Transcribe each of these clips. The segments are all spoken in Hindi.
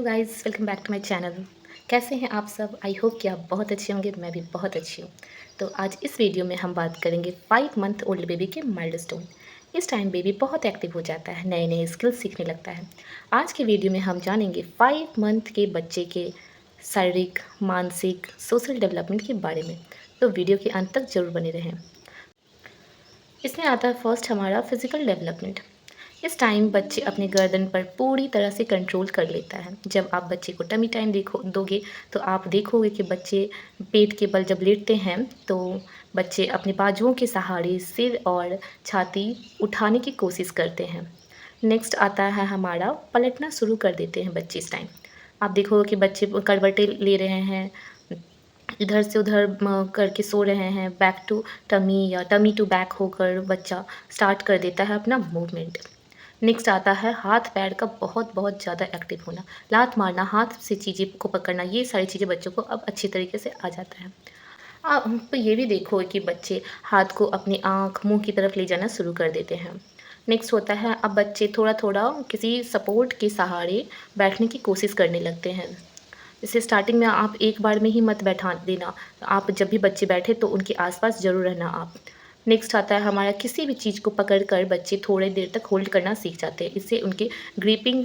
Guys, welcome back to my channel. कैसे हैं आप सब? आई होप कि आप बहुत अच्छे होंगे। मैं भी बहुत अच्छी हूँ। तो आज इस वीडियो में हम बात करेंगे 5 मंथ ओल्ड बेबी के माइलस्टोन। इस टाइम बेबी बहुत एक्टिव हो जाता है, नए नए स्किल्स सीखने लगता है। आज के वीडियो में हम जानेंगे 5 मंथ के बच्चे के शारीरिक, मानसिक, सोशल डेवलपमेंट के बारे में। तो वीडियो के अंत तक जरूर बने रहें। इसमें आता है फर्स्ट हमारा फिजिकल डेवलपमेंट। इस टाइम बच्चे अपने गर्दन पर पूरी तरह से कंट्रोल कर लेता है। जब आप बच्चे को टमी टाइम देखो दोगे तो आप देखोगे कि बच्चे पेट के बल जब लेटते हैं तो बच्चे अपने बाजुओं के सहारे सिर और छाती उठाने की कोशिश करते हैं। नेक्स्ट आता है हमारा पलटना शुरू कर देते हैं बच्चे इस टाइम। आप देखोगे कि बच्चे करवटें ले रहे हैं, इधर से उधर करके सो रहे हैं, बैक टू टमी या टमी टू बैक होकर बच्चा स्टार्ट कर देता है अपना मूवमेंट। नेक्स्ट आता है हाथ पैर का बहुत बहुत ज़्यादा एक्टिव होना, लात मारना, हाथ से चीज़ें को पकड़ना, ये सारी चीज़ें बच्चों को अब अच्छी तरीके से आ जाता है। आप तो ये भी देखो कि बच्चे हाथ को अपनी आँख मुँह की तरफ ले जाना शुरू कर देते हैं। नेक्स्ट होता है अब बच्चे थोड़ा थोड़ा किसी सपोर्ट के सहारे बैठने की कोशिश करने लगते हैं। जैसे स्टार्टिंग में आप एक बार में ही मत बैठा देना, आप जब भी बच्चे बैठे तो उनके आसपास ज़रूर रहना आप। नेक्स्ट आता है हमारा किसी भी चीज़ को पकड़ कर बच्चे थोड़ी देर तक होल्ड करना सीख जाते हैं। इससे उनकी ग्रिपिंग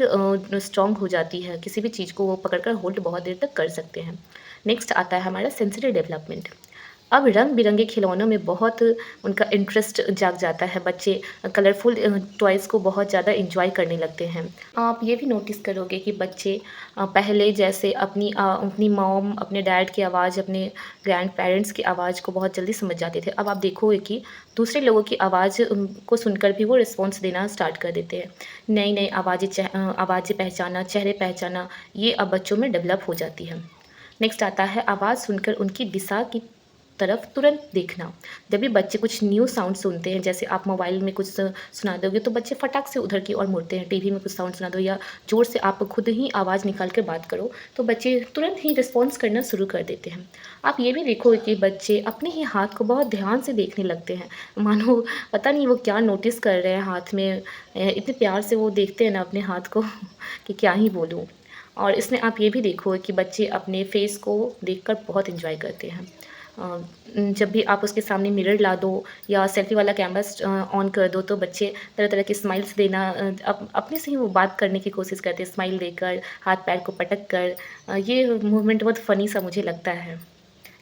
स्ट्रॉन्ग हो जाती है, किसी भी चीज़ को वो पकड़ कर होल्ड बहुत देर तक कर सकते हैं। नेक्स्ट आता है हमारा सेंसरी डेवलपमेंट। अब रंग-बिरंगे खिलौनों में बहुत उनका इंटरेस्ट जाग जाता है, बच्चे कलरफुल टॉयज़ को बहुत ज़्यादा एन्जॉय करने लगते हैं। आप ये भी नोटिस करोगे कि बच्चे पहले जैसे अपनी मॉम, अपने डैड की आवाज़, अपने ग्रैंड पेरेंट्स की आवाज़ को बहुत जल्दी समझ जाते थे। अब आप देखोगे कि दूसरे लोगों की आवाज़ को सुनकर भी वो रिस्पॉन्स देना स्टार्ट कर देते हैं। नई-नई आवाज़ें पहचानना, चेहरे पहचानना, ये अब बच्चों में डेवलप हो जाती है। नेक्स्ट आता है आवाज़ सुनकर उनकी दिशा की तरफ तुरंत देखना। जब भी बच्चे कुछ न्यू साउंड सुनते हैं, जैसे आप मोबाइल में कुछ सुना दोगे तो बच्चे फटाक से उधर की ओर मुड़ते हैं। टीवी में कुछ साउंड सुना दो या ज़ोर से आप खुद ही आवाज़ निकाल कर बात करो तो बच्चे तुरंत ही रिस्पॉन्स करना शुरू कर देते हैं। आप ये भी देखोगे कि बच्चे अपने ही हाथ को बहुत ध्यान से देखने लगते हैं, मानो पता नहीं वो क्या नोटिस कर रहे हैं हाथ में। इतने प्यार से वो देखते हैं ना अपने हाथ को कि क्या ही बोलूँ। और इसमें आप ये भी देखोगे कि बच्चे अपने फेस को देखकर बहुत एंजॉय करते हैं। जब भी आप उसके सामने मिरर ला दो या सेल्फी वाला कैमरा ऑन कर दो तो बच्चे तरह-तरह के स्माइल्स देना, अपने से ही वो बात करने की कोशिश करते हैं, स्माइल देकर, हाथ-पैर को पटक कर। ये मूवमेंट बहुत फ़नी सा मुझे लगता है।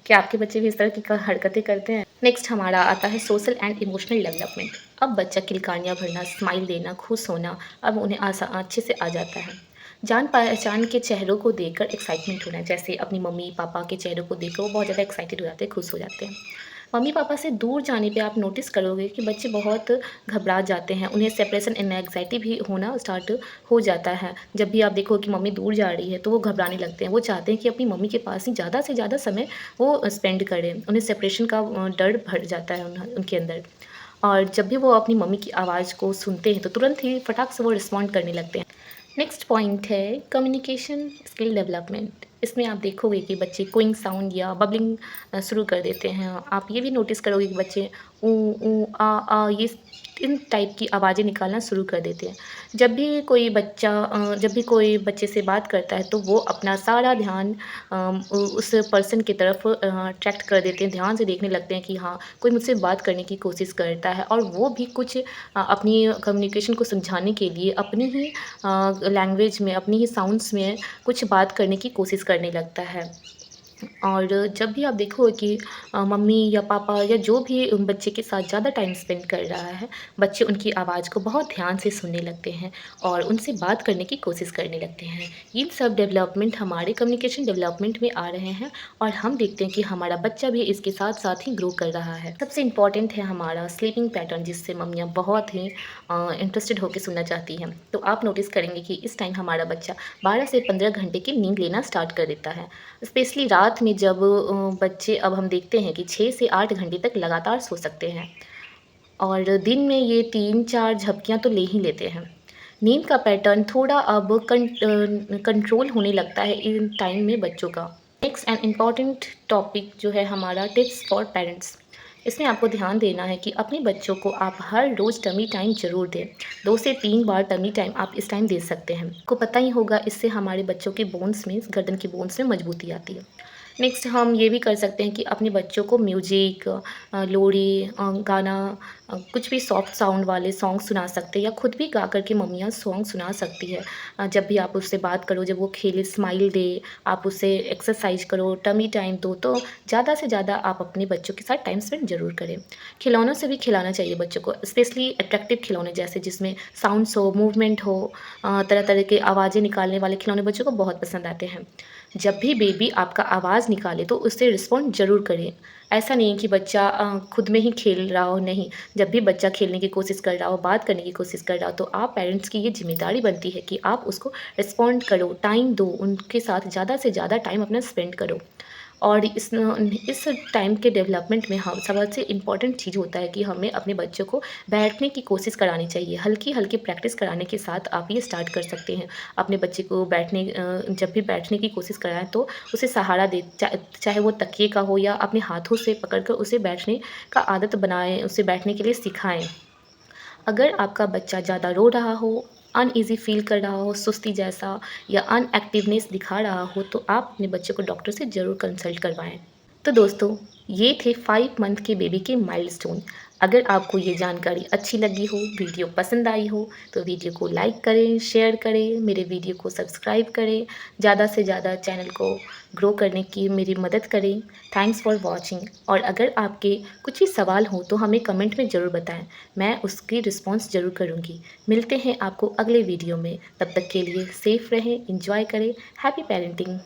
क्या आपके बच्चे भी इस तरह की हरकतें करते हैं? नेक्स्ट हमारा आता है सोशल एंड इमोशनल डेवलपमेंट। अब बच्चा किलकारियाँ भरना, स्माइल देना, खुश होना अब उन्हें अच्छे से आ जाता है। जान-पहचान के चेहरों को देखकर एक्साइटमेंट होना, जैसे अपनी मम्मी-पापा के चेहरों को देखकर वो बहुत ज़्यादा एक्साइटेड हो जाते हैं, खुश हो जाते हैं। मम्मी-पापा से दूर जाने पे आप नोटिस करोगे कि बच्चे बहुत घबरा जाते हैं, उन्हें सेपरेशन एंग्ज़ायटी भी होना स्टार्ट हो जाता है। जब भी आप देखो कि मम्मी दूर जा रही है तो वो घबराने लगते हैं, वो चाहते हैं कि अपनी मम्मी के पास ही ज़्यादा से ज़्यादा समय वो स्पेंड करें। उन्हें सेपरेशन का डर भर जाता है उनके अंदर। और जब भी वो अपनी मम्मी की आवाज़ को सुनते हैं तो तुरंत ही फटाक से वो रिस्पॉन्ड करने लगते हैं। नेक्स्ट पॉइंट है कम्युनिकेशन स्किल डेवलपमेंट। इसमें आप देखोगे कि बच्चे क्विंग साउंड या बबलिंग शुरू कर देते हैं। आप ये भी नोटिस करोगे कि बच्चे ऊ ऊ आ ये इन टाइप की आवाज़ें निकालना शुरू कर देते हैं। जब भी कोई बच्चे से बात करता है तो वो अपना सारा ध्यान उस पर्सन की तरफ अट्रैक्ट कर देते हैं, ध्यान से देखने लगते हैं कि हाँ, कोई मुझसे बात करने की कोशिश करता है और वो भी कुछ अपनी कम्युनिकेशन को समझाने के लिए अपनी ही लैंग्वेज में, अपनी ही साउंड्स में कुछ बात करने की कोशिश करने लगता है। और जब भी आप देखोगे कि मम्मी या पापा या जो भी बच्चे के साथ ज़्यादा टाइम स्पेंड कर रहा है, बच्चे उनकी आवाज़ को बहुत ध्यान से सुनने लगते हैं और उनसे बात करने की कोशिश करने लगते हैं। ये सब डेवलपमेंट हमारे कम्युनिकेशन डेवलपमेंट में आ रहे हैं और हम देखते हैं कि हमारा बच्चा भी इसके साथ-साथ ही ग्रो कर रहा है। सबसे इम्पोर्टेंट है हमारा स्लीपिंग पैटर्न, जिससे मम्मियाँ बहुत ही इंटरेस्टेड होके सुनना चाहती हैं। तो आप नोटिस करेंगे कि इस टाइम हमारा बच्चा 12 से 15 घंटे की नींद लेना स्टार्ट कर देता है। स्पेशली रात में जब बच्चे अब हम देखते हैं कि 6 से 8 घंटे तक लगातार सो सकते हैं और दिन में ये 3-4 झपकियाँ तो ले ही लेते हैं। नींद का पैटर्न थोड़ा अब कंट्रोल होने लगता है इन टाइम में बच्चों का। नेक्स्ट एंड इम्पॉर्टेंट टॉपिक जो है हमारा टिप्स फॉर पेरेंट्स। इसमें आपको ध्यान देना है कि अपने बच्चों को आप हर रोज़ टमी टाइम ज़रूर दें। 2 से 3 बार टमी टाइम आप इस टाइम दे सकते हैं। आपको पता ही होगा इससे हमारे बच्चों के बोन्स में, गर्दन के बोन्स में मजबूती आती है। नेक्स्ट हम ये भी कर सकते हैं कि अपने बच्चों को म्यूजिक, लोरी, गाना, कुछ भी सॉफ्ट साउंड वाले सॉन्ग सुना सकते हैं या खुद भी गा कर के मम्मियाँ सॉन्ग सुना सकती है। जब भी आप उससे बात करो, जब वो खेले, स्माइल दे, आप उससे एक्सरसाइज करो, टमी टाइम दो, तो ज़्यादा से ज़्यादा आप अपने बच्चों के साथ टाइम स्पेंड ज़रूर करें। खिलौनों से भी खिलाना चाहिए बच्चों को, स्पेशली अट्रैक्टिव खिलौने जैसे जिसमें साउंड्स हो, मूवमेंट हो, तरह-तरह के आवाज़ें निकालने वाले खिलौने बच्चों को बहुत पसंद आते हैं। जब भी बेबी आपका आवाज़ निकाले तो उससे रिस्पॉन्ड ज़रूर करें। ऐसा नहीं है कि बच्चा खुद में ही खेल रहा हो, नहीं। जब भी बच्चा खेलने की कोशिश कर रहा हो, बात करने की कोशिश कर रहा हो, तो आप पेरेंट्स की ये ज़िम्मेदारी बनती है कि आप उसको रिस्पॉन्ड करो, टाइम दो, उनके साथ ज़्यादा से ज़्यादा टाइम अपना स्पेंड करो। और इस टाइम के डेवलपमेंट में हम सबसे इम्पॉर्टेंट चीज़ होता है कि हमें अपने बच्चों को बैठने की कोशिश करानी चाहिए। हल्की-हल्की प्रैक्टिस कराने के साथ आप ये स्टार्ट कर सकते हैं। अपने बच्चे को जब भी बैठने की कोशिश कराएँ तो उसे सहारा दें, चाहे वो तकिए का हो या अपने हाथों से पकड़कर उसे बैठने का आदत बनाएँ, उसे बैठने के लिए सिखाएँ। अगर आपका बच्चा ज़्यादा रो रहा हो, अनईज़ी फ़ील कर रहा हो, सुस्ती जैसा या अनएक्टिवनेस दिखा रहा हो, तो आप अपने बच्चे को डॉक्टर से ज़रूर कंसल्ट करवाएँ। तो दोस्तों, ये थे 5 मंथ के बेबी के माइलस्टोन। अगर आपको ये जानकारी अच्छी लगी हो, वीडियो पसंद आई हो, तो वीडियो को लाइक करें, शेयर करें, मेरे वीडियो को सब्सक्राइब करें, ज़्यादा से ज़्यादा चैनल को ग्रो करने की मेरी मदद करें। Thanks for watching. और अगर आपके कुछ भी सवाल हो तो हमें कमेंट में ज़रूर बताएं, मैं उसकी रिस्पॉन्स ज़रूर करूँगी। मिलते हैं आपको अगले वीडियो में, तब तक के लिए सेफ़ रहें, एंजॉय करें। Happy parenting.